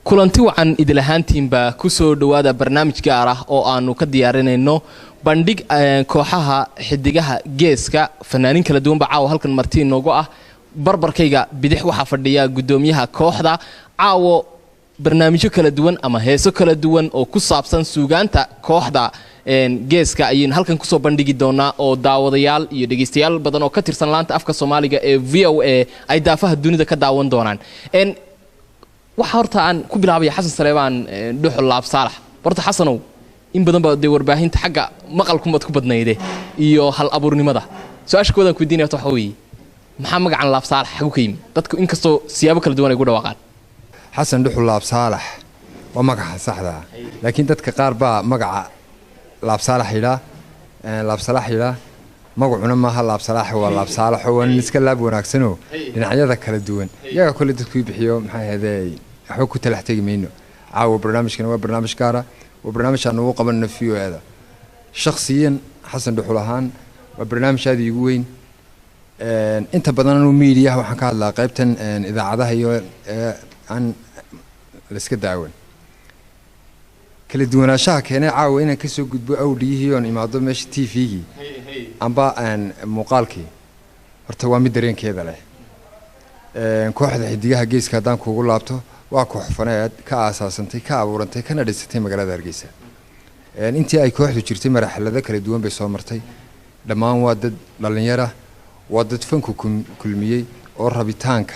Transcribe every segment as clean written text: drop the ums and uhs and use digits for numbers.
kulanti wacan idil ahaantiinba ku soo dhawaada barnaamij gaar ah oo aanu ka diyaarinayno bandhig kooxaha xidigaha geeska fanaanin kala duwan baa halkan martii noogu ah barbarkayga bidix waxa fadhiya gudoomiyaha kooxda caawo barnaamijyo kala duwan ama heeso kala duwan oo ku saabsan suugaanta kooxda geeska ayeen halkan ku soo bandhigi doonaa oo daawadayaal iyo dhageystayaal badan oo ka tirsan laanta afka Soomaaliga ee VOA ay daafaha dunida ka daawan doonaan waxa horta aan ku bilaabay Xasan Saleebaan dhuxul laab saalax horta xasanow in badan baa warbaahinta xagga maqalkumad ku badnayde iyo hal abuurnimada su'aasha koodan ku diinay waxa weeye maxaa magacan laab saalax xagu ka yimi dadku inkastoo siyaabo kala duwan ay ku dhawaaqaan xasan dhuxul laab saalax waa magaca saxda laakiin dadka qaar baa magaca laab saalax ila magacuna ma ha laab saalax waa laab saalax oo iska laab wanaagsano dhinacyada kala duwan iyaga kulli dadku bixiyo maxay haday waxba ku talax tagayno caawa barnaamijkan waa barnaamij gaar ah oo barnaamij aan ugu qabanno fiyoada shakhsiyan xasan dhuxul ahaan waa barnaamij aad igu weyn inta badan oo media waxaan ka hadlaa qaybtan idaacadaha iyo aan la iska daawan kala duwanaanshaha keenay caawa inaan ka soo gudbo awdiyihii oo imaado meesha TV-gi amba aan muuqaalkii horta waa mid dareenkeeda leh kooxda xidigaha geeska hadaan kuugu laabto waa koox faneed ka aasaasantay ka abuurantay kana dhisatay magaalada Hargeysa intii ay kooxdu jirtay marxalado kala duwan bay soo martay dhammaan waa dad dhalinyaro waa dad fanku kulmiyay oo rabitaanka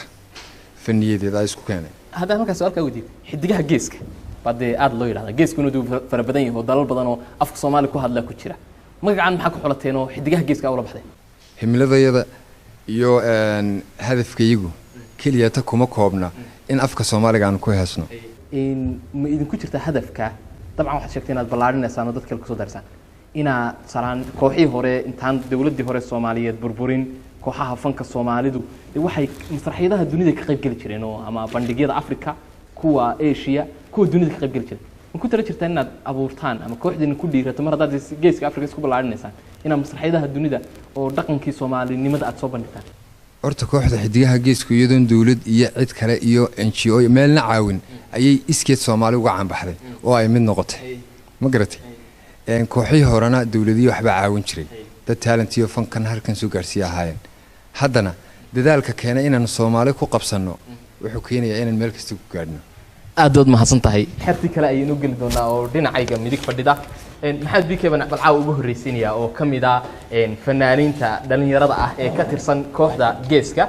faniyadeeda ay isku keenay hadaan markaas su'aalka weydiin xidigaha geeska badee aad loo yiraahdo geesku inuu fara badan yahay oo dalal badan oo afka Soomaali ku hadla ku jira magacan maxaa ku xulateen oo xidigaha geeska u la baxday himiladayada iyo hadafkaygu kaliya ta kuma koobna in afka Soomaaliga aan ku heesno ma idin ku jirta hadafka dabcan waxaad sheegtay inaad ballaarinaysan oo dadka ku soo darsan ina salaan kooxii hore intaan dawladii hore Soomaaliyeed burburin kooxaha fanka Soomaalidu waxay masraxiyadaha dunida ka qayb gali jireen oo ama bandhigyada Afrika kuwa Asia kuwa dunida ka qayb gali jireen ku tala jirtaan inaad abuurtaan ama kooxdiina ku dhiirato mar hadaad geeska Afrika isku ballaarinaysan ina masraxiyadaha dunida oo dhaqankii Soomaalinimada aad soo bandhigtaan horta kooxda xidigaha geesku iyadoo dawlad iyo cid kale iyo NGO meelna caawin ayay iskeed Soomaali uga canbaxday oo ay mid noqotay ma garatay kooxii horena dawladii waxba caawin jiray dad talent iyo fankan halkan soo gaarsiya ahaayeen haddana dadaalka keenay inaan Soomaali ku qabsano wuxuu keenayaa inaan meel kasta ku gaadhno aad wad mahadsan tahay xirti kale aynu gali doonaa oo dhinacayga midig fadhida maxaad bikaba balcaaw ugu horeysiinaya oo kamida fanaaninta dhalinyarada ah ee ka tirsan kooxda geeska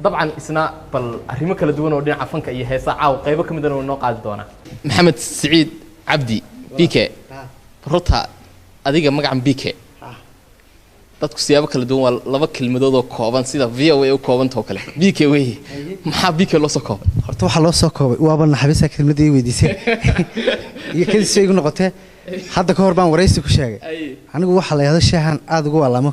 dabcan isna bal arimo kala duwan oo dhinaca fanka iyo heesa caaw qaybo kamid ah oo noo qaadi doona maxamed Saciid Cabdi bike rota adiga magacan bike dadku siyaabo kala duwan waa laba kelmadood oo kooban sida VOA oo koobanto kale bike way maxaa bike loo soo koobay horta waxa loo soo koobay waaba naxabisa kelmadii weydiisay iyo kadib igu noqotay hadda ka hor baan wareysi ku sheegay anigu waxa la yiraahdo sheehan aad ugu walaamo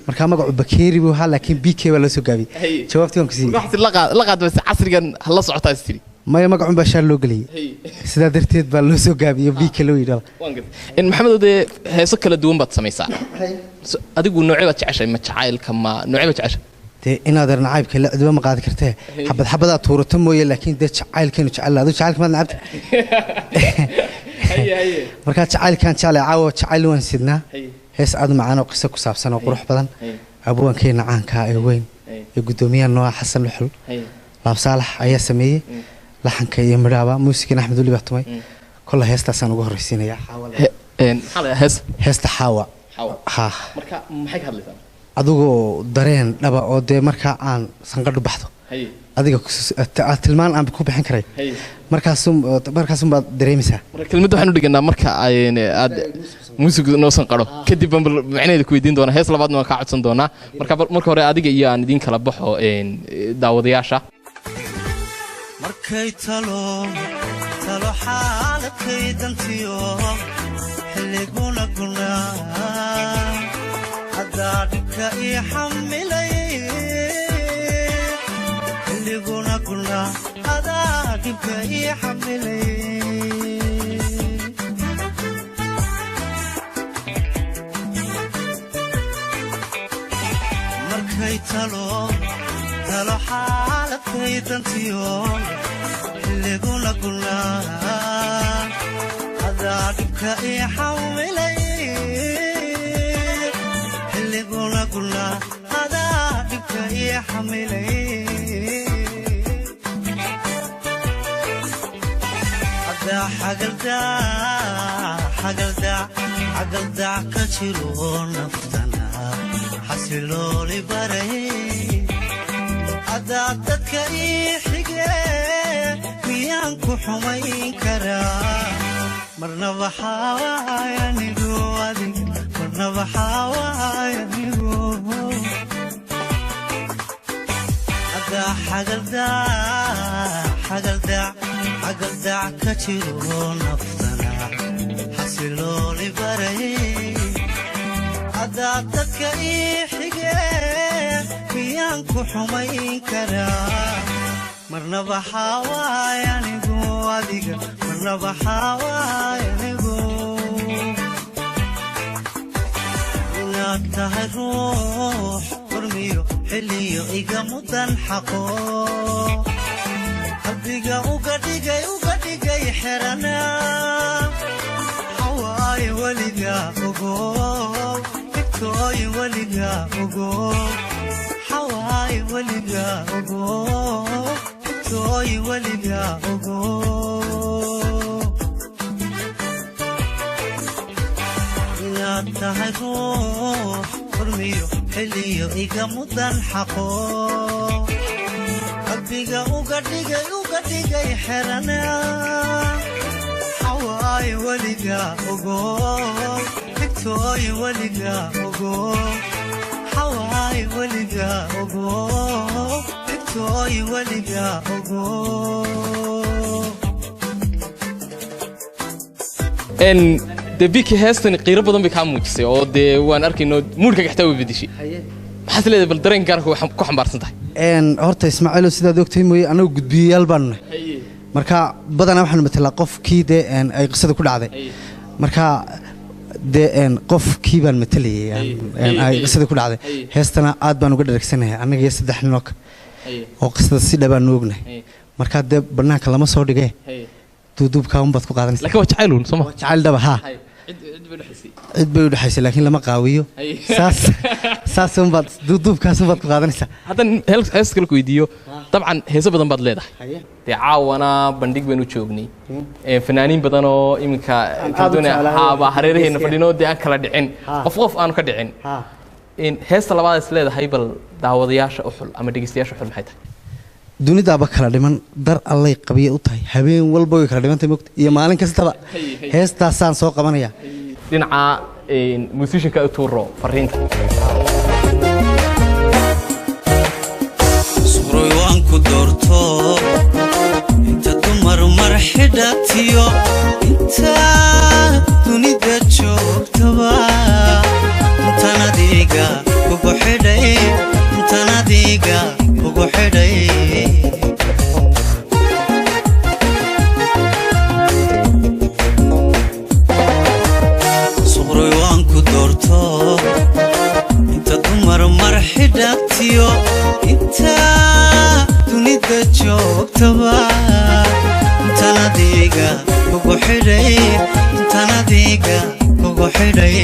marka magacu bakeeri buu ahaa laakiin bike waa loo soo gaabiyay jawaabtii aan ku siiyay wax la qaad bas casrigan hal la socotaa istiri maya magacu baa shaar loo galiyay sida darteed baa loo soo gaabiyay bike loo yiraahdo in maxamed ode heeso kala duwan baad sameeysaa adigu noocee baad jeceshay ma jacaylka ma noocee baad jeceshay inaad nacaybka la adoo ma qaadi kartee xabada tuurato mooyee laakiin dad jacaylkeenu jecel adoo jacaylka ma nacabta marka jacaylkan jecel caawo jacayl waan sidnaa hees aad macaan oo qiso ku saabsan oo qurux badan abwaankeena caanka ee weyn ee gudoomiyaha noo Xasan Luxul laab saalax ayaa sameeyay laxanka iyo midhaaba muusiga Axmed Wali Baatumay kala heestaasaan ugu horeysiinaya heesta xaawa ha marka maxay ka hadlaysaa adigu dareen dhaba oo de marka aan sanqadh baxdo adiga tilmaan aan ku bixin karay markaas baad dareemaysaa marka kelmadda waxaan u dhiganaa marka aad muusiga noo sanqadho kadib baan macnaheedu ku weydiin doonaa hees labaadna waan ka codsan doonaa marka hore adiga iyo aan idin kala baxo daawadayaasha markay talo xaaladkay dantiyo xilliguna gunaa haddaadhibka ii xamilay xilliguna gunaa hadaadhibka ii xamilay markay talo xaaladkay dantiyo xilliguna قلنا عذابك يحملي حلقونا قلنا عذابك يحملي عذا حقل داع كتيرو نفتنا حسلو لي بري عذابك يحقي ميانكو حمين كرا مرنا بحاوايا نيجو أديك مرنا بحاوايا نيجو هذا حقل داع كتيرو نفتنا حسلو لي بري هذا تكئي حقي ميانكو حمين كرا مرنا بحاوايا نيجو أديك مرنا بحاوايا نيجو ناكتها الروح ورميو حليو إيقا مدن حقو قلبيقا وقديقا يحرنا حواي وليقا وقول بكتوي وليقا وقول حواي وليقا وقول بكتوي وليقا وقول ناكتها الروح ورميو حليو إيقا مدن حقو قلبيقا وقديقا يحرنا حواي وليقا وقول بكتوي وليقا وقول حواي وليقا وقول بكتوي وليقا وقول dee biki heestan qiiro badan bay kaa muujisay oo dee waan arkayno muudhka xataa way bedeshay maxaad leedahay bal dareenkaarka way ku xambaarsan tahay horta Ismaaciil sidaad ogtahay mooyee anagu gudbiyayaal baan nahay marka badanaa waxaan matalaa qofkii dee ay qisada ku dhacday marka dee qofkii baan matalayay ay qisada ku dhacday heestana aad baan uga dhareegsanahay anaga iyo saddex nin oo qisada si dhabaan u ognahay marka dee banaanka lama soo dhigay duuduubka un baad ku qaadanaysaa laakiin waa jacayl soo ma jacayl dhaba ha cid bay u dhaxaysay laakiin lama qaawiyo saas un baad duuduubkaas un baad ku qaadanaysaa haddan hees kale ku weydiiyo dabcan heeso badan baad leedahay dee caawana bandhig baynu joognay fanaaniin badan oo iminka haaba hareeraheena fadhino dee aan kala dhicin qof aanu ka dhicin heesta labaad is leedahay bal daawadayaasha u xul ama dhegeystayaasha u xul maxay tahay dunidaaba kala dhiman dar allay qabiye u tahay habeen walba way kala dhimantay moogta iyo maalin kastaba heestaasaan soo qabanaya dhinaca musicianka u tuuro fariinta suroy waan ku doorto inta dumar marxidatiyo inta dunida joogtaba intanadiga ugu xidhay intanadiga ugu xidhay suroy waan ku doorto inta dumar marxidatiyo inta dunida joogtaba intanadiga ugu xidhay intanadiga ugu xidhay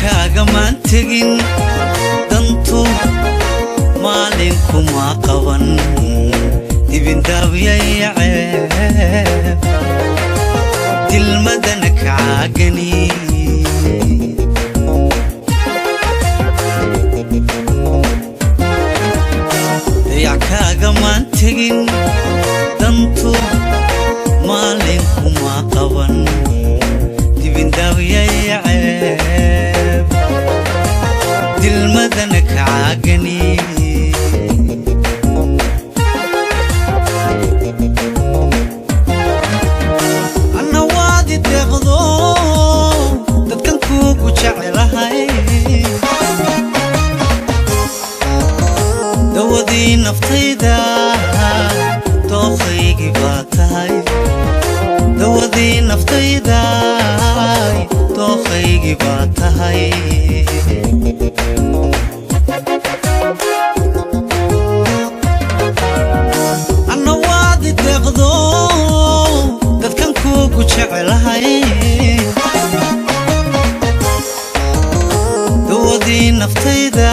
kaagaan tegin dantu maalinkuma qaban ibindaabiyayaceeb dilmadana kacaagani kaagaan tegin dantu maalinkuma qaban ibindaabiyayaceeb dilmadana kacaagani anna waadi deeqdo dadkan kuugu jecelahay dawadii naftayda dooqaygii baa tahay dawadii naftayda dooqaygii baa tahay dawadii naftayda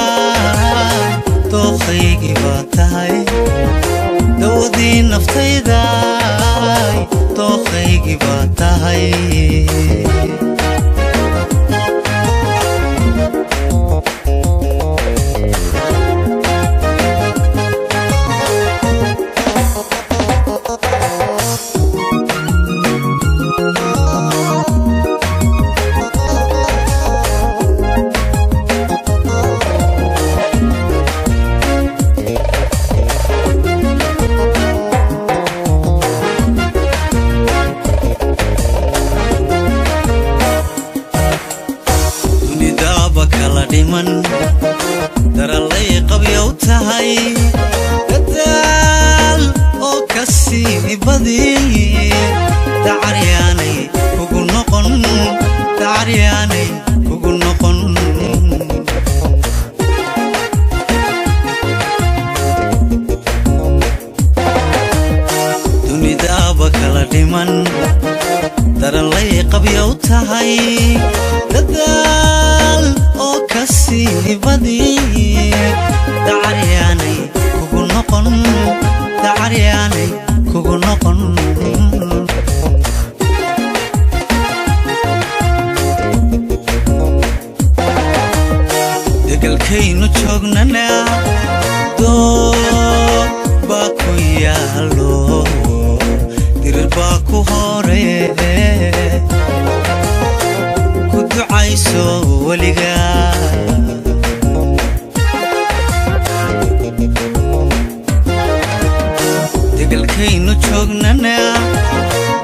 dooqaygii baa tahay dawadii naftayda dooqaygii baa tahay daralay qabyow tahay dadaal oo kasii badiyay dacaryaanay kugu noqon dacaryaanay kugu noqon dunidaaba kala dhiman daralay qabyow tahay dadaal oo kasii badiyay dacaryaanay kugu noqon dacaryaanay kugu noqon degalkaynu joognana dood baa ku yaalo dirir baa ku horee ku ducayso weligaa degalkaynu joognana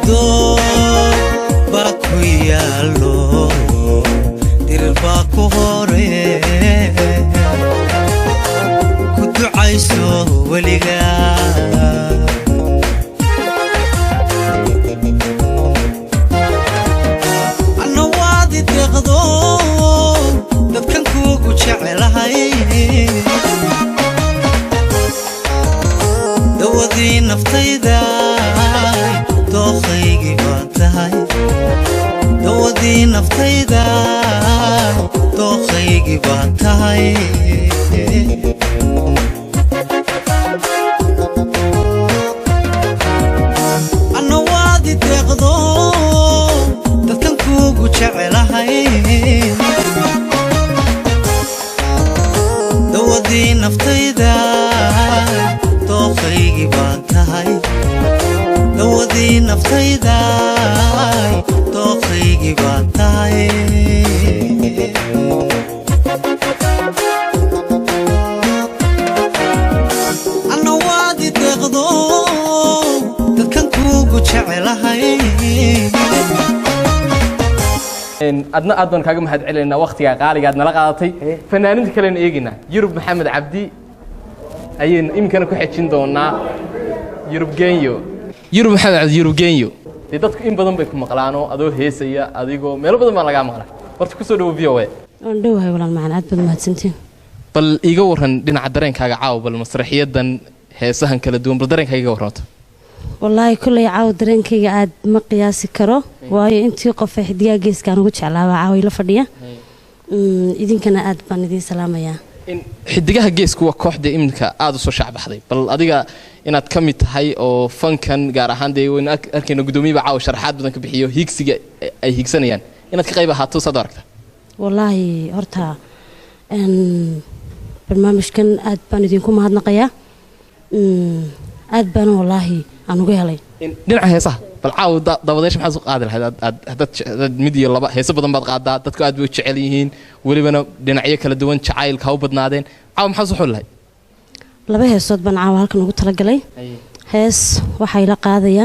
dood baa ku yaalo dirir baa ku horee ku ducayso weligaa dadkan kuugu jecelahay dawadii naftayda dooqaygii baa tahay dawadii naftayda dooqaygii baa tahay anna waadi deeqdo dadkan kuugu jecelahay dawadii naftayda dooqaygii baa tahay dawadii naftayda dooqaygii baa tahay anna waadi deeqdo dadkan kuugu jecelahay adna aad baan kaaga mahad celinaynaa waqtiga qaaliga aad nala qaadatay fanaaninta kalena eegina yurub maxamed cabdi ayaynu iminkana ku xejin doonaa yurub genyo yurub maxamed cabdi yurub genyo dee dadku in badan bay ku maqlaanoo adoo heesaya adigoo meelo badan baa lagaa maqlaa horta kusoo dhawo v o a waan dhowahay walaal macaan aad baad mahadsantiin bal iiga warran dhinaca dareenkaaga caawa bal masraxiyadan heesahan kala duwan bal dareenkaaga iga warranto wallaahi kulley caawa dareenkayga aad ma qiyaasi karo waayo intii qof xidigaa geeskaan ugu jeclaabaa caawa ila fadhiya idinkana aad baan idiin salaamayaa xidigaha geesku waa kooxda iminka aad u soo shacbaxday bal adiga inaad ka mid tahay oo fankan gaar ahaan dee waynu arkayna guddoomiyiba caawa sharaxaad badan ka bixiyo hiigsiga ay hiigsanayaan inaad ka qayb ahaato saad u aragta wallaahi horta barnaamijkan aad baan idinku mahadnaqayaa aad baana wallaahi aan uga helay dhinaca heesaha bal caawa dabadeesha maxaad u qaadi lahayd haddaad mid iyo laba heeso badan baad qaadaa dadku aad bay u jecel yihiin welibana dhinacyo kala duwan jacaylka ha u badnaadeen caawa maxaad u xuli lahayd laba heesood baan caawa halkan ugu talagalay hees waxaa ila qaadaya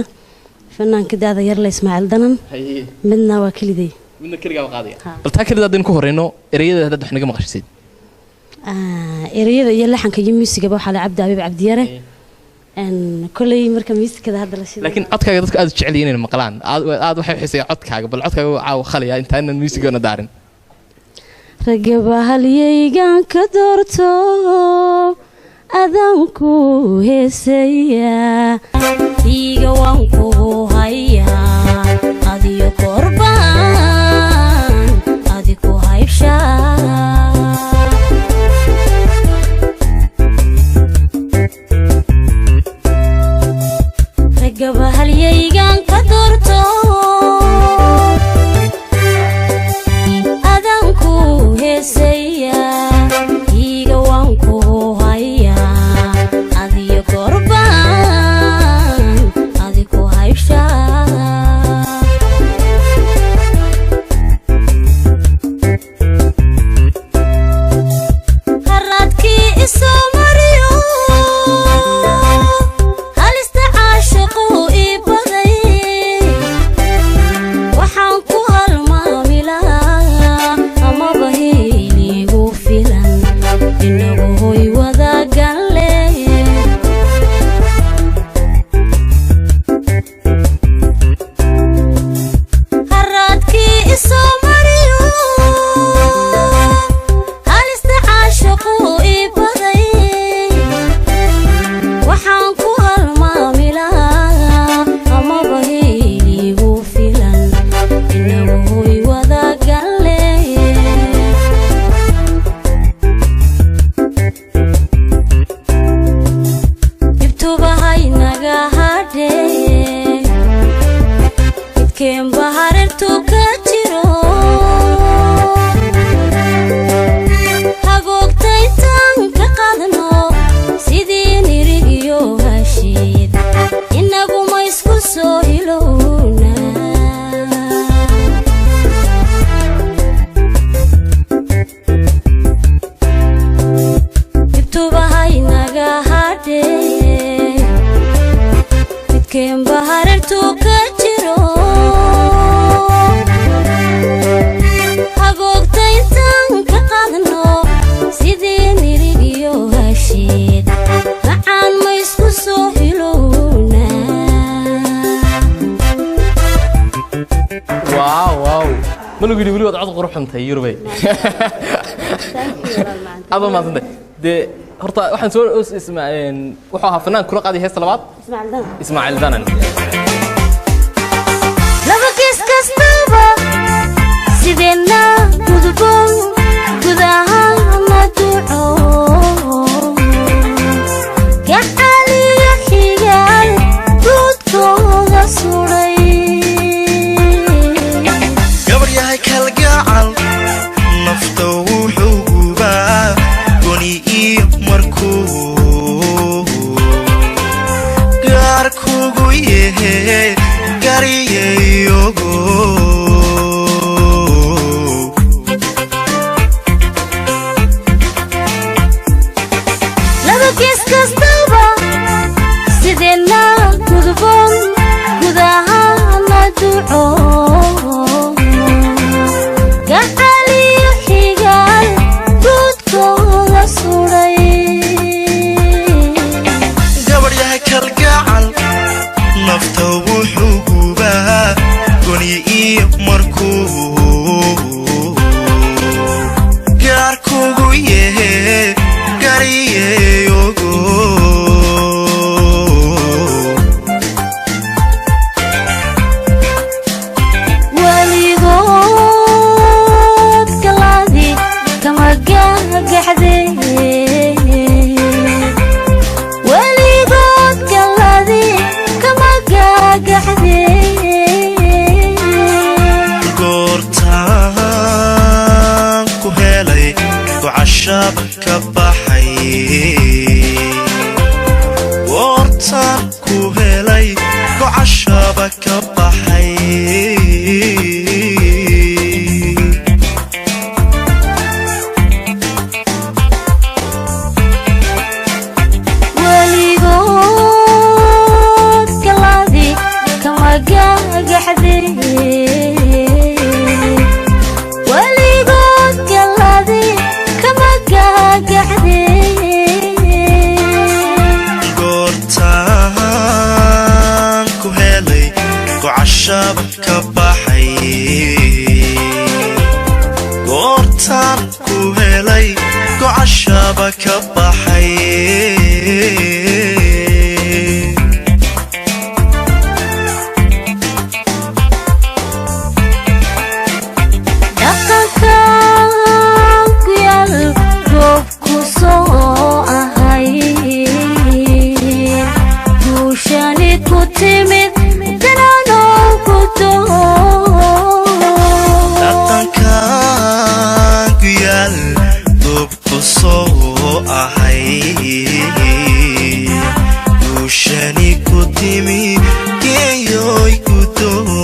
fanaanka daada yarle ismaaciil danan midna waa keliday midna keligaa qaadaya bal taa kelida haddaynu ku horeyno ereyada haddaad wax naga maqashisid ereyada iyo laxanka iyo muusigaba waxaa la cabdi abiib cabdiyare كلي مركب ميسك كذا هذا الشيء لكن عدك هذا تك أدش علينا المقلان عاد واحد يحس عدك هذا بل عدك عاو خلي أنت أنا الميسك أنا دارن رجبها لي كان كدرته أذنكو هسيا يجوانكو هيا هذي قربان هذي كو هيشا ملو قولي ولي وضعت قروح انت يربي هذا ما صدق دي هرتا waxaan soo ismaa'een wuxuu ahaa fanaan kula qaadi heesta labaad Ismaaciil Danan laba kiis kastaba sidena gudboon gudaha ma duco gaxaliya xigal gudkooda suray gabar yahay kalgacal nafta wuxuu gubaa goni iyo markuu gaar kugu yahay gariyeyogo laba kiis kastaba sidena gudboon gudaha ma duco gaxaliya xigal gudkooda suray gabar yahay kalgacal nafta wuxuu gubaa goni iyo markuu gaar kugu yahay gariyeyogo waligood galaadi kama gagaxday waligood galaadi kama gagaxday goortaan ku helay gocashab ka baxay goortaan ku helay gocashab ka baxay waligood galaadi kama gagaxday waligood galaadi kama gagaxday goortaan ku helay gocashab ka baxay goortaan ku helay gocashab ka baxay dhaqankan ku yaal goobku soo ahay guushani ku timid dananoo ku doo dhaqankan ku yaal soo ahay guushani ku timi geeyoy guddoon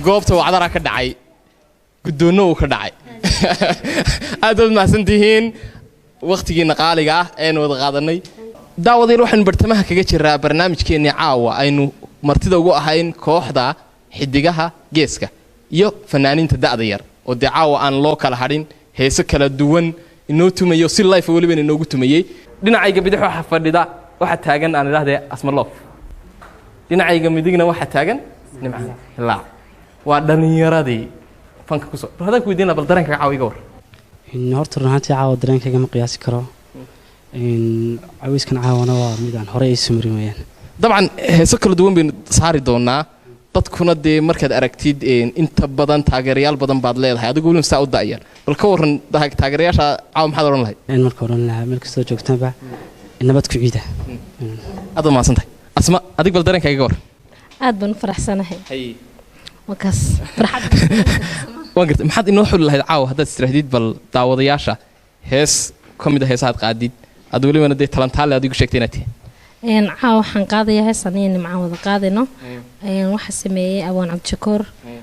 goobta wacdara ka dhacay gudoono uu ka dhacay aad ma xasantihiin waqtigiina qaaliga ah ee wada qaadanay daawadeen waxaan bartamaha kaga jiraa barnaamijkeena caawa aynu martida ugu ahayn kooxda xidigaha geeska iyo fanaaniinta da'da yar oo caawa aan loo kala hadhin heeso kala duwan inoo tumayo si live waliba inoogu tumayay dhinacayga bidix waxa fadhida waxa taagan aan ilaahdee asmaloof dhinacayga midigna waxa taagan nimcaan ilaa waa dhalinyaradii fanka ku soo hadaan ku weydiinaa bal dareenka caawiga war horta runtii caawa dareenkayga ma qiyaasi karo caawiskan caawana waa mid aan hore ay sumri weeyaan dabcan heeso kala duwan baynu saari doonaa dadkuna dee markaad aragtid inta badan taageerayaal badan baad leedahay adigu weliba saa u da'yar bal ka waran taageerayaasha caawa maxaad odhan lahayd marka oran lahaa meel kastoo joogtaanba nabad ku ciida aad u mahadsantahay asma adig bal dareenkaaga waran aad baan u faraxsanahay wakaas farxad waan gartay maxaad inoo xuli lahayd caawa haddaad istirahdid bal daawadayaasha hees ka mid a heesahaad qaadid aad welibana dee talantaale adigu sheegtay inaad tihi caawa waxaan qaadayaa heestan iyo nimcaan wada qaadayno waxaa sameeyey abwaan cabdishakuur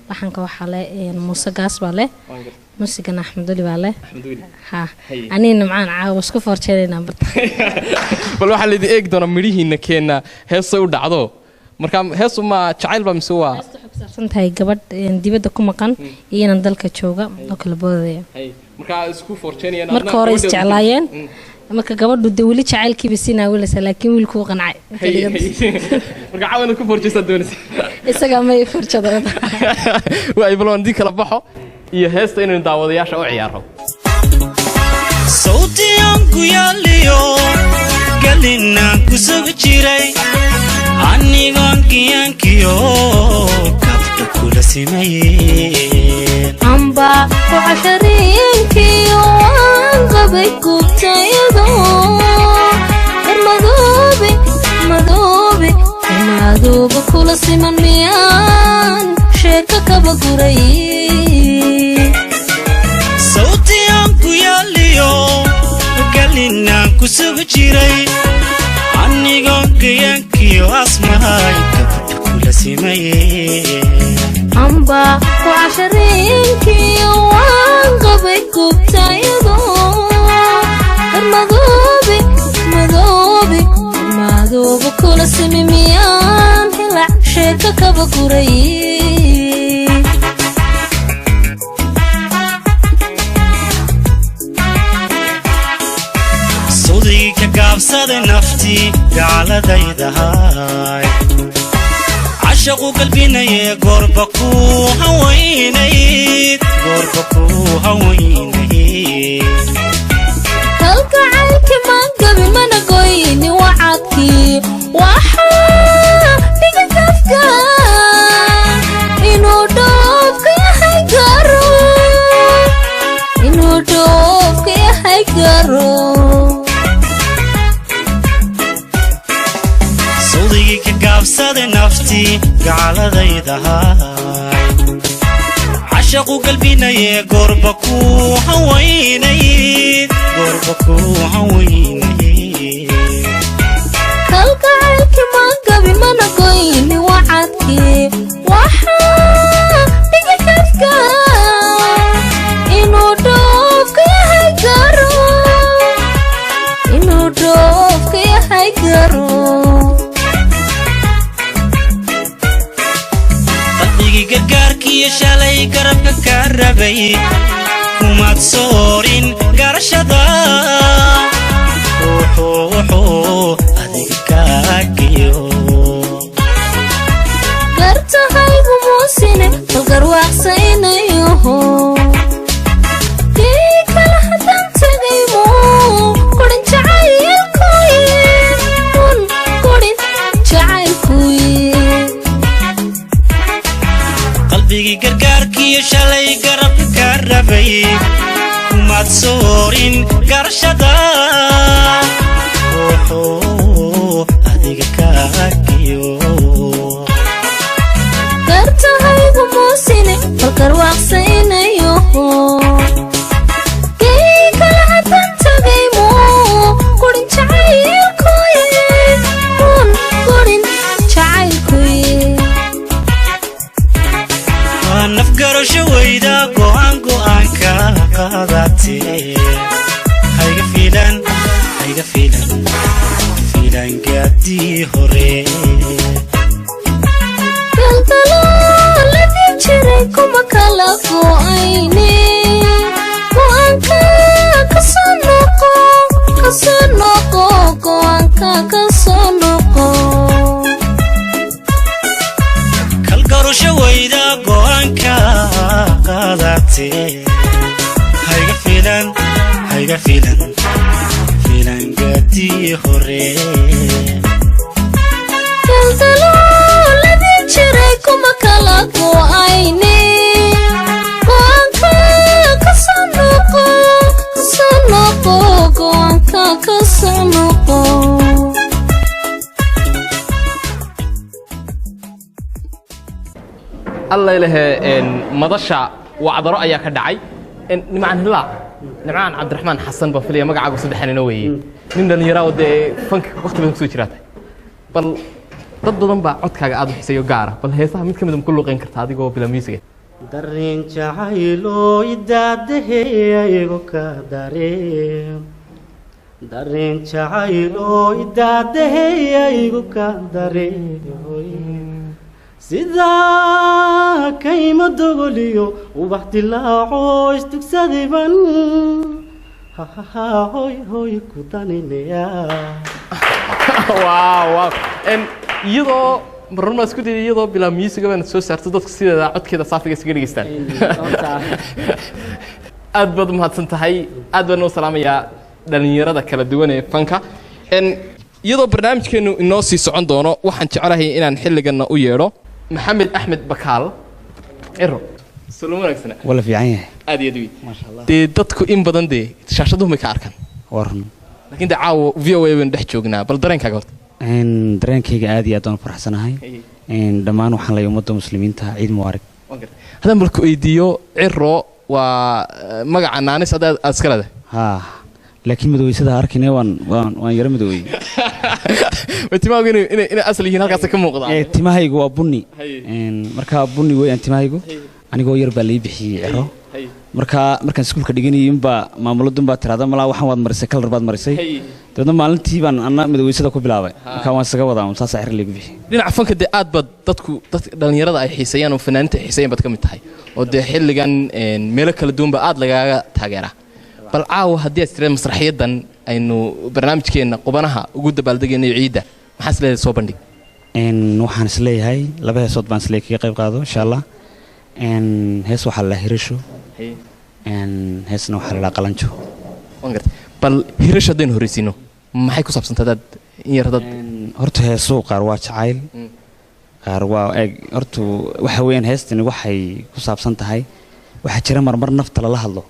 waxaanka waxaa leh muuse gaas baa leh muusigana axmed weli baa leh ha anii nimcaan caawa isku foorjeedaynaa barta bal waxaa laydin eegi doonaa midhihiina keena heesay u dhacdo marka heesu ma jacayl baa mise waa heestu waxay ku saabsan tahay gabadh dibadda ku maqan iyo inan dalka jooga oo kala boodaya marka isku foorjeenayaan marka hore isjeclaayeen marka gabadhu de weli jacaylkiiba siinaa wilaysa laakiin wiilkuu qancay marka caawana ku foorjeysaa doonaysa isagaa may foorjadooda waa ibaloon dii kala baxo iyo heesta inaynu daawadayaasha u ciyaaro sawtiyan ku yaaliyo galinaan ku sugi jiray anigoon kiyankiyo kabdha kula simayeen amba ku cashariinkiyo waan qabay gubtayado madoobe kula siman miyaan sheeka kaba guray sawtiyan ku yaaliyo galinaan ku sugi jiray anigoon kiyankiyo asmahay kabdha kula simayeen amba ku cashariinkiyo waan qabay gubtayado madoobe kula simi miyaan hilac sheeka kaba guray sawdigii ka gaabsaday naftii gaaladaydahay cashaqu galbinaye goorba ku hawaynayd kalgacaylki maan gabi mana goyni wacadkii waxaa dhiga kafka inuu dhoofka yahay garo sawdigii ka gaabsaday naftii gaaladaydahay cashaqu galbinaye goorba ku hawaynayd kalgacaylki maan gabi mana goyni wacadkii waxaa dhiga kafka inuu dhoofka yahay garo qalbigii gargaarkiiyo shalay garabka ka rabay kumaad soorin garashada wuxuu adiga kaagiyo gartahaygu muusine bal garwaaqsaynayoho kii kala haddaan tagaymo kurin jacaylkuye qalbigii gargaarkiiyo shalay garabka ka rabay kumaad soorin garashada wuxuu adiga kaagiyo gartahaygu muusine bal garwaaqsaynayoho kii kala haddaan tagaymo kurin jacaylkuye nafgarasho weyda go'aanka qaadatee hayga fiilan gaadii hore galgaloo la dib jiray kuma kala go'ayne go'aanka kasoo noqo go'aanka kasoo noqo kalgarasho weyda go'aanka qaadatee hayga fiilan gaadii hore الله له مضشة وعذراء يا كدعي نمعن هلا نمعن عبد الرحمن حسن بفلي مقع عقو صدحنا نوي من اللي يراو ده فنك وقت بدهم يسوي شراته بل ضد ضمبا عدك عاد حسيو قارة بل هي صح متكم بدهم كله قين كرت هذه جو بلا ميوزك dareen jacaylo idaadaheeyago ka dareen dareen jacaylo idaadaheeyago ka dareen sidaa kayma dogoliyo ubax dilaaco istugsadiban hoy hoy ku daninaya واو واو iyadoo marna isku day iyadoo bila music baan soo saarto dadka sida codkeeda saafiga iska dhigistaan aad baad mahadsan tahay aad baan u salaamayaa dhalinyarada kala duwan ee fanka iyadoo barnaamijkeenu inoo sii socon doono waxaan jecelahay inaan xilligan u yeero maxamed axmed bakaal ciro salaam wanaagsan wala fiican yahay aad iyo aad ma sha Allah dadku in badan shaashaduhu ma ka arkan warn laakiin caawa VOA baan dhex joognaa bal dareenkaaga horta dareenkayga aad iyo aad aan faraxsanahay dhammaan waxaan leeyahay ummadda muslimiinta ciid mubaarak haddaan balku weydiiyo ciro waa magaca naanis aad iska leedahay haa laakiin madoweysada arkayna waan yara madoweey timahaygu inay asal yihiin halkaas ka muuqda timahaygu waa bunni marka bunni weeyaan timahaygu anigoo yar baa lay bixiyay ciro markaan iskuulka dhiganayay inbaa maamuladun baa tiraada malaa waxaan waad marisay kalar baad marisay dadna maalintii baan anna madoweysada ku bilaabay marka waan isaga wadaa saas xir leeyahay bixi dhinaca fanka aad bad dadka dhalinyarada ay xiiseeyaan oo fanaaniinta xiiseeyaan bad ka mid tahay oo xilligan meelo kala duwan ba aad lagaaga taageeraa bal caawa haddii aad tireen masraxiyadan aynu barnaamijkeena qubanaha ugu dabaaldegayno ciida maxaa isleeyahay soo bandhig waxaan isleeyahay laba heesood baan isleeyahay kaga qayb qaado insha Allah hees waxaa la hirasho heesna waxaa la qalanjo bal hirasho haddaynu horreysiino maxay ku saabsantaa dad in yar dad horta heeso qaar waa jacayl qaar waa horta waxa weeyaan heestani waxay ku saabsan tahay waxaa jira marmar nafta lala hadlo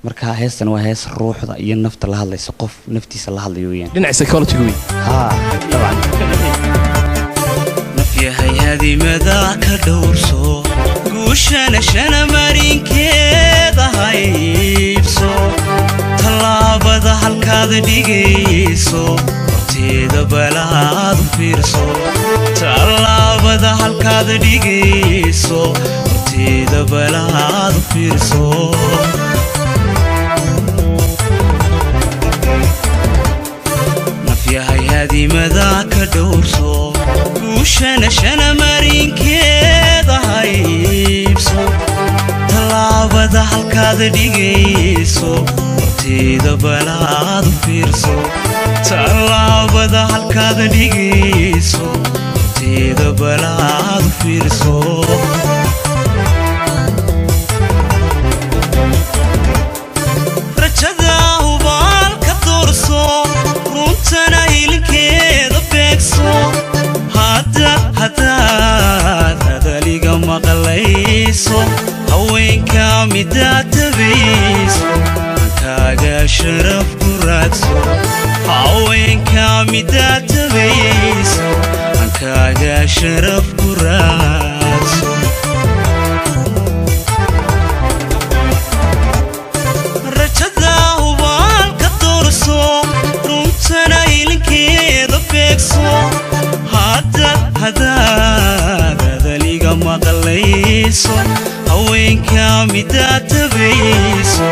marka heestan waa hees ruuxda iyo nafta la hadlaysa qof naftiisa la hadlayo weeyaan dhinaca psychology weey طبعا nafyahay hadimada ka dhowrso guushana shana marinkeeda haybso talaabada halkaad dhigayso horteeda balaad fiirso talaabada halkaad dhigayso horteeda balaad fiirso nafyahay hadimada ka dhowrso guushana shana marinkeeda haybso talaabada halkaad dhigayso horteeda balaad fiirso talaabada halkaad dhigayso horteeda balaad fiirso rajada hubaalka doorso runtana hilkeeda beegso hadaad hadaliga maqlayso haweenka midaad tabayso ankaaga sharaf ku raadso haweenka midaad tabayso ankaaga sharaf ku raadso rajada hubaalka doorso runtana hilkeeda beegso hadaad hadaliga maqlayso haweenka midaad tabayso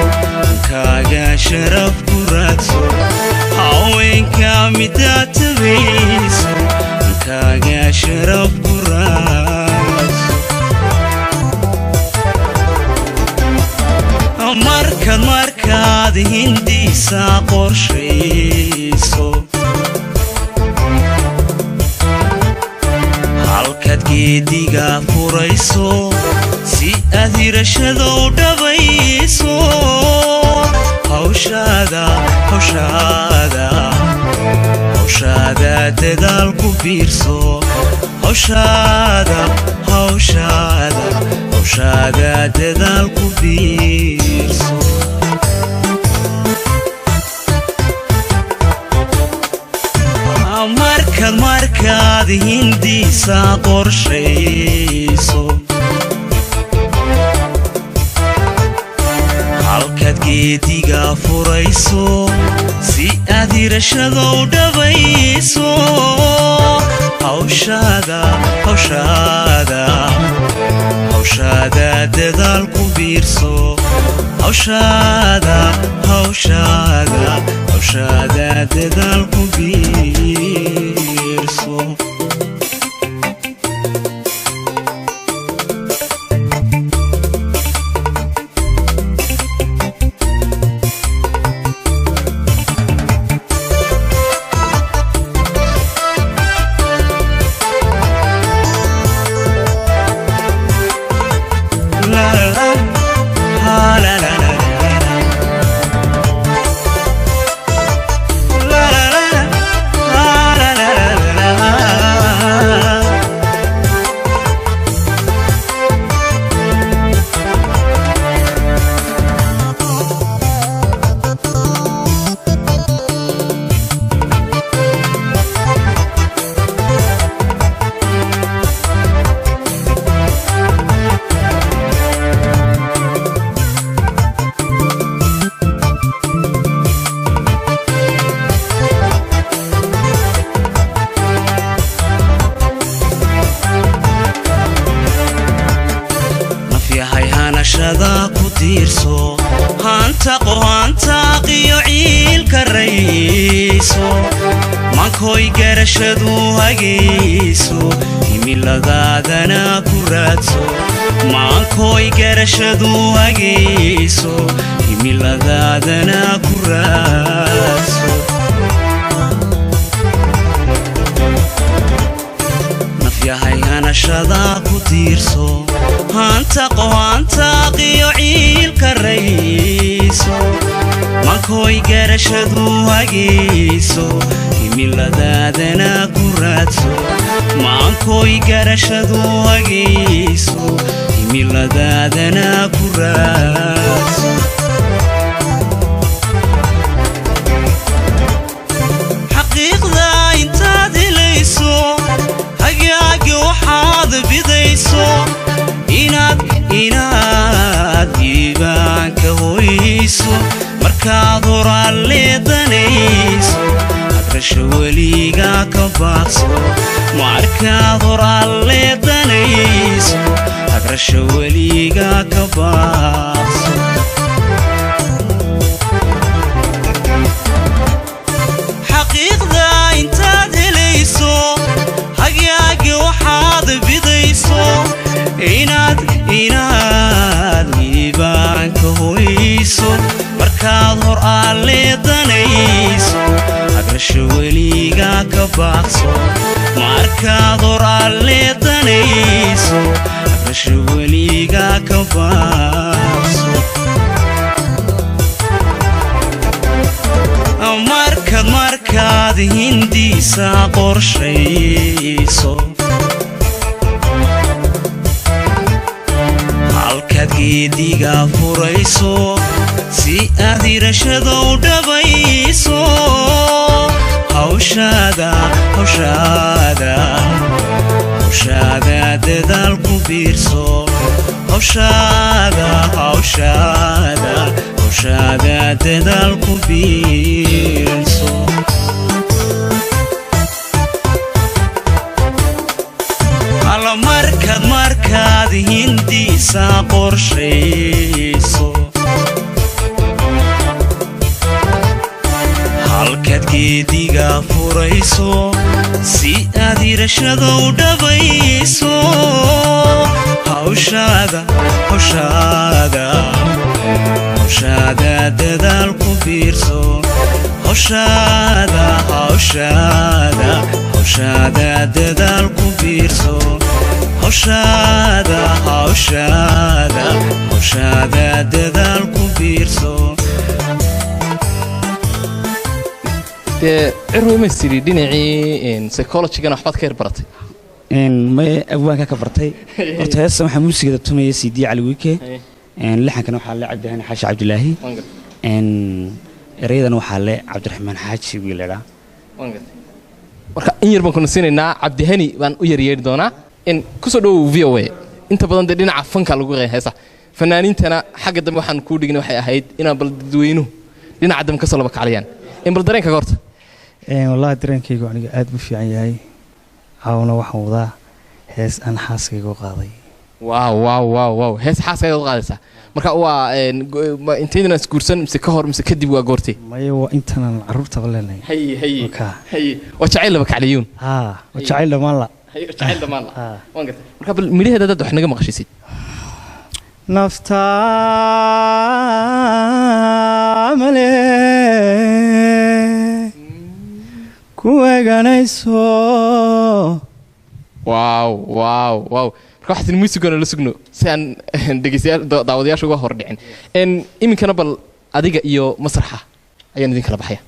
ankaaga sharaf ku raadso haweenka midaad tabayso ankaaga sharaf ku raadso markaad hindiisa qorshayso halkaad geediga furayso si aad hirashada u dhabayso hawshaada dadaal ku biirso hawshaada dadaal ku biirso markaad hindiisa qorshayso halkaad geediga furayso si aad hirashada u dhabayso hawshaada dadaal ku biirso hawshaada dadaal ku biirso mankoy garashadu hagayso himiladaadana ku raadso mankoy garashadu hagayso himiladaadana ku raadso nafyahay hanashada ku tiirso hantaqiyo ciilka rayso mankoy garashadu hagayso himiladaadana ku raadso mankoy garashadu hagayso himiladaadana ku raadso xaqiiqda intaad helayso hagaagi waxaad bidayso inaad diibaanka hoyso markaad horaal leedanayso hadrasha weliga ka baaqso markaad horaal leedanayso hadrasha weliga ka baaqso xaqiiqda intaad helayso hagaagi waxaad bidayso inaad diibaanka hoyso markaad hor aad leedanayso hadrasha weliga ka baaqso markaad hor aad leedanayso hadrasha weliga ka baaqso markaad hindiisa qorshayso halkaad geediga furayso si aad hirashada u dhabayso hawshaada dadaal ku biirso hawshaada dadaal ku biirso markaad hindiisa qorshayso halkaad geediga furayso si aad hirashada u dhabayso hawshaada dadaal ku biirso hawshaada dadaal ku biirso hawshaada dadaal ku biirso dee cirweymaystiri dhinacii psychologigana waxbaad ka yar baratay may abwaanka ka bartay horta heesta waxaa muusigada tumaya CD cali wiike lixankana waxaa le cabdiraxmaan xaashi cabdilaahi erayadana waxaa le cabdiraxmaan xaaji wiiladhaa marka in yar baan ku nasiinaynaa cabdihani baan u yaryeeri doonaa in ku soo dhow VOA inta badan dhinaca fanka lagu qeyn heesa fanaaniintana xagga dambe waxaan ku dhignay waxay ahayd inaan bal dadweynuhu dhinaca dambe ka soo laba kacaliyaan in bal dareenka horta wallahi dareenkaygu aniga aad u fiican yahay caawna waxaan wadaa hees aan xaaskayga u qaaday waaw hees xaaskayga u qaadaysaa marka waa inteydana isguursan mise ka hor mise kadib waa goortay maya waa intanan carruurtaba leenahay haye waa jacayl laba kacliyuun waa jacayl dhammaan la waan gartay marka bal midhaheeda dad wax naga maqashisid naftaa male ku eeganayso waaw marka waxaasin muusigana la sugno si aan dhegeystayaal daawadayaasha uga hor dhicin iminkana bal adiga iyo masraxa ayaan idin kala baxaya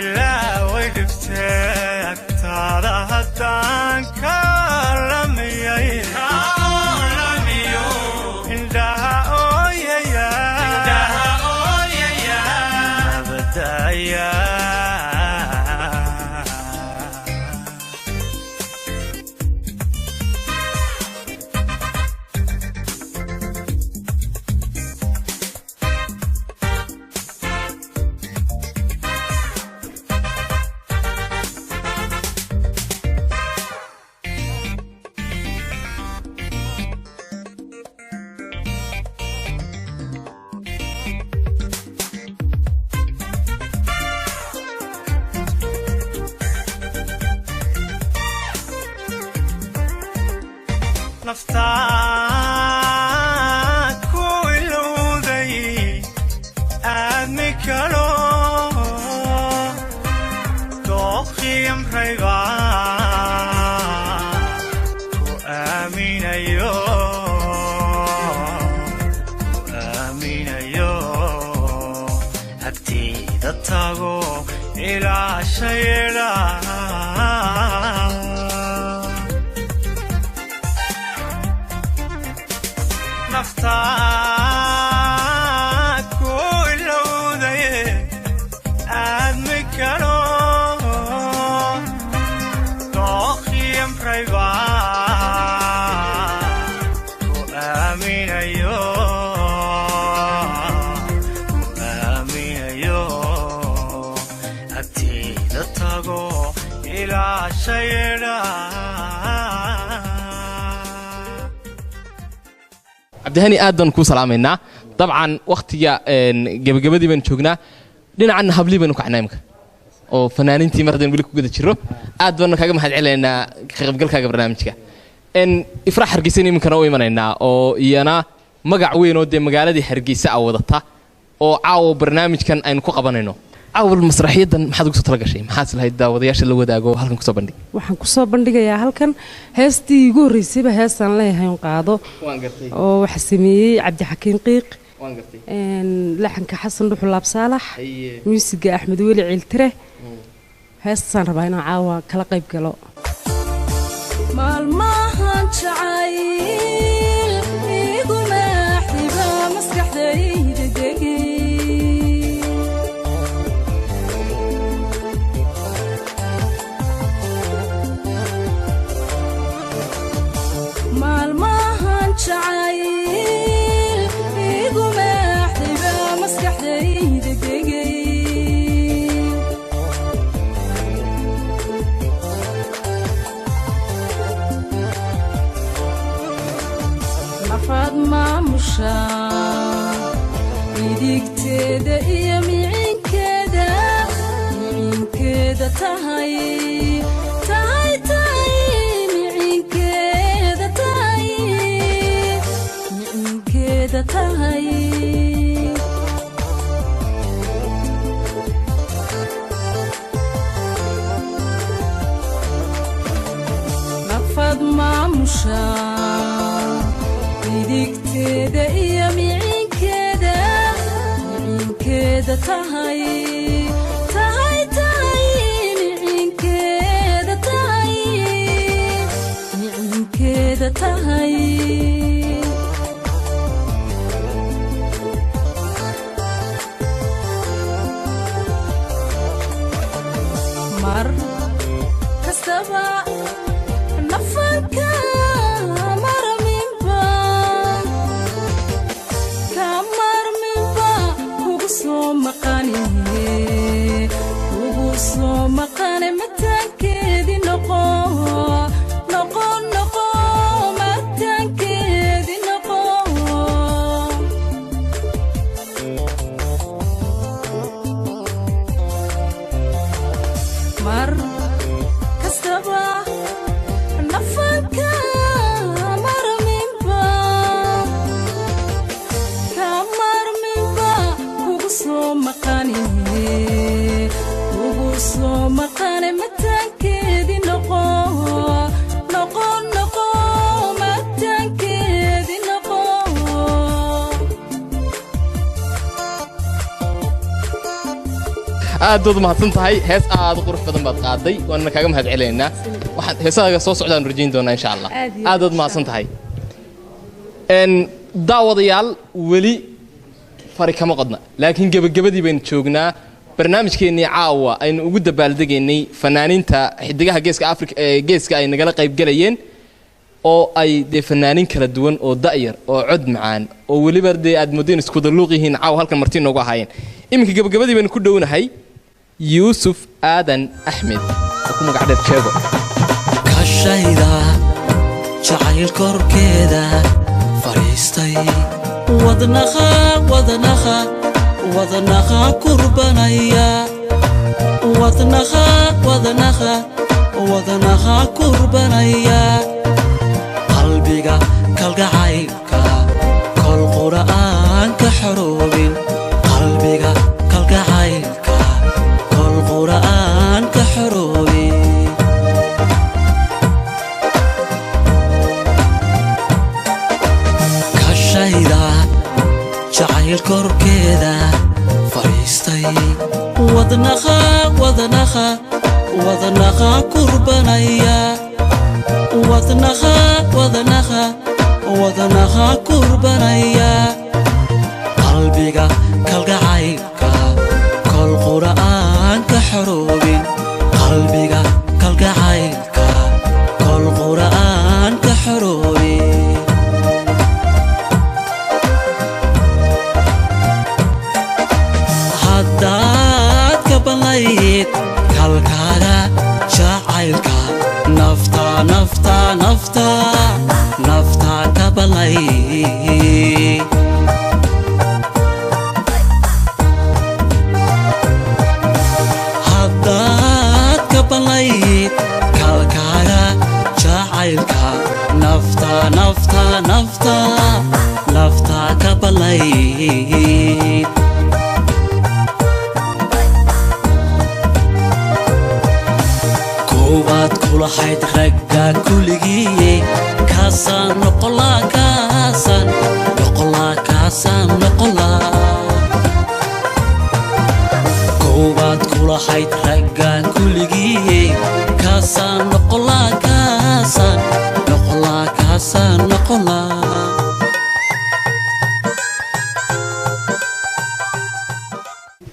ilaa way dhibtay agtaada haddaan ka naftaa ku ilowday aadmi karo dooqiyam rayba ku aaminayo agtida tago ilaa shayra naftaa ku ilowday aadmi karo dooqiyam rayba ku aaminayo agtida tago ilaa shayra cabdihani aad baan kuu salaamaynaa dabcan wakhtiga gabagabadii baan joognaa dhinacanna hablii baynu kacnaa imka oo fanaaniintii mar haddaynu weli ku guda jirro aad baanu kaaga mahad celinaynaa ka qaybgalkaaga barnaamijka ifraax hargeysan iminkana u imanaynaa oo iyana magac weyn oo dee magaaladii hargeysa a wadata oo caawo barnaamijkan aynu ku qabanayno caawal masraxiyaddan maxaad ugu soo tala gashay maxaad lahayd daawadayaasha la wadaago halkan kusoo bandhig waxaan kusoo bandhigayaa halkan heestii igu horreysayba heestaan leeyahay un qaado oo waxa sameeyey cabdixakiin qiiq laxanka xasan dhuxul laab saalax muusiga axmed weli ciiltire heestaan rabaa inaan caawa kala qayb galo maalmahan jacayl iguma xiba maskaxdayda degi maalmahan jacayl iguma xiba maskaxdayda degi nafad maamusha midigteeda iyo micinkeeda tahay micinkeeda tahay nafad maamusha midigteeda iyo micinkeeda tahay micinkeeda tahay mar kastaba nafanka marminba kugu soo maqane mataankeedi noqo mataankeedi noqo mar kastaba nafanka marminba kugu soo maqane mataankeedi noqo mataankeedi noqo aad baad mahadsan tahay hees aad u qurux badan baad qaaday waana kaaga mahad celinaynaa waxaan heesahaaga soo socdaan rajayn doonaa insha Allah aad baad mahadsan tahay daawadayaal weli fari kama qodna laakiin gabagabadii baynu joognaa barnaamijkeennii caawa aynu ugu dabaaldegaynay fanaaniinta xidigaha geeska Afrika geeska ay nagala qayb galayeen oo ay dee fanaaniin kala duwan oo da'yar oo cod macaan oo weliba dee aad moodeen isku daluuq yihiin caawa halkan martii noogu ahaayeen iminka gabagabadii baynu ku dhownahay yuusuf aadan axmed oo ku magac dheer jeego kashayda jacayl korkeeda fariistay wadnaha kurbanaya wadnaha kurbanaya qalbiga kalgacaylka kol qura'aan ka xoroobin qalbiga kalgacaylka kol qura'aan ka xoroobin kashayda jacayl korkeeda fariistay wadnaqa kurbanaya wadnaqa kurbanaya qalbiga kalgacaylka kol qura'aan ka xoroobin qalbiga kalgacaylka kol qura'aan ka xoroobin haddaad ka banlayd kalkaaga jacaylka nafta ka banlayd haddaad ka banlayd kalkaaga jacaylka nafta ka banlayd waad kulahayd ragga kuligii kaasaan noqolaa koowaad kulahayd ragga kuligii kaasaan noqolaa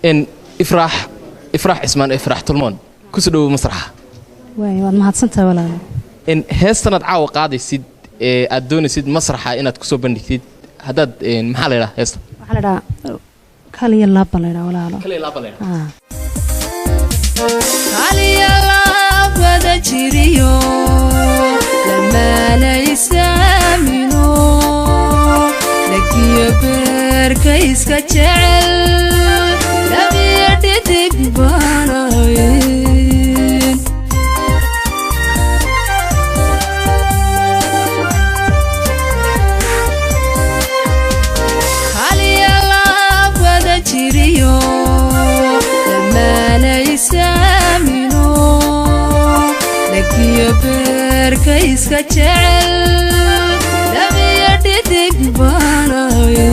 in ifraax cismaan ifraax tulmoon kusoo dhowow masraxa waad mahadsantahay walaalo in heestanaad caawa qaadaysid ee aad doonaysid masraxa inaad kusoo bandhigtid haddaad maxaa la yidhaha heesta waxaa la yidhaha kaliya laab baa la yidhaha walaalo kaliya laab wada jiriyo lamaanaysaamino lagiyo beerka iska jecel labiyo dhidig baanaye lamaanaysaamino lagiyo beerka iska jecel labiyo dhidig baanaye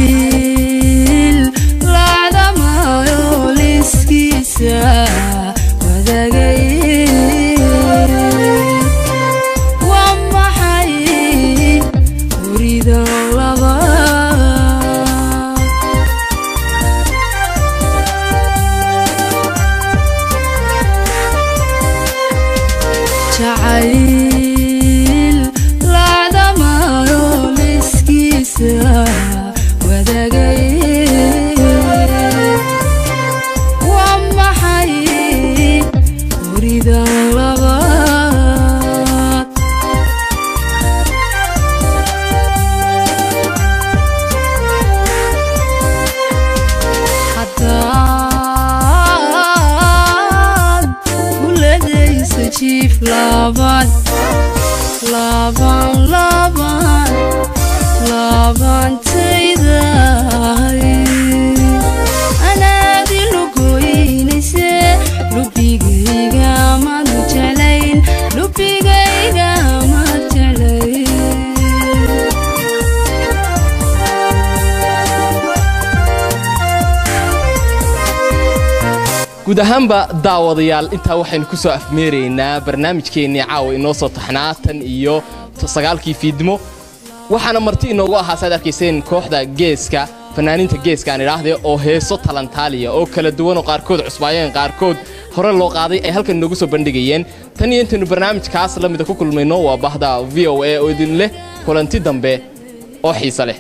jacayl laacdamayo liskiisa wadagay jacayl laacdamayo liskiisa wadagay waa maxay horidan labaad haddaad kuladaysa jiif laabantaydahay anaadi lugoynayse lubigayga manu jeclayn lubigayga ma jeclayn guud ahaanba daawadayaal intaa waxaynu ku soo afmeeraynaa barnaamijkeennii caawa inoo soo taxnaa tan iyo 9kii fiidmo waxaana marti inoogu ahaa saad arkayseen kooxda geeska fanaaniinta geeska aan idhaahdee oo heeso talantaaliya oo kala duwan oo qaarkood cusbaayeen qaarkood hore loo qaaday ay halkan inoogu soo bandhigayeen tan iyo intaynu barnaamijkaas la mida ku kulmayno waa bahda VOA oo idin leh kulanti dambe oo xiiso leh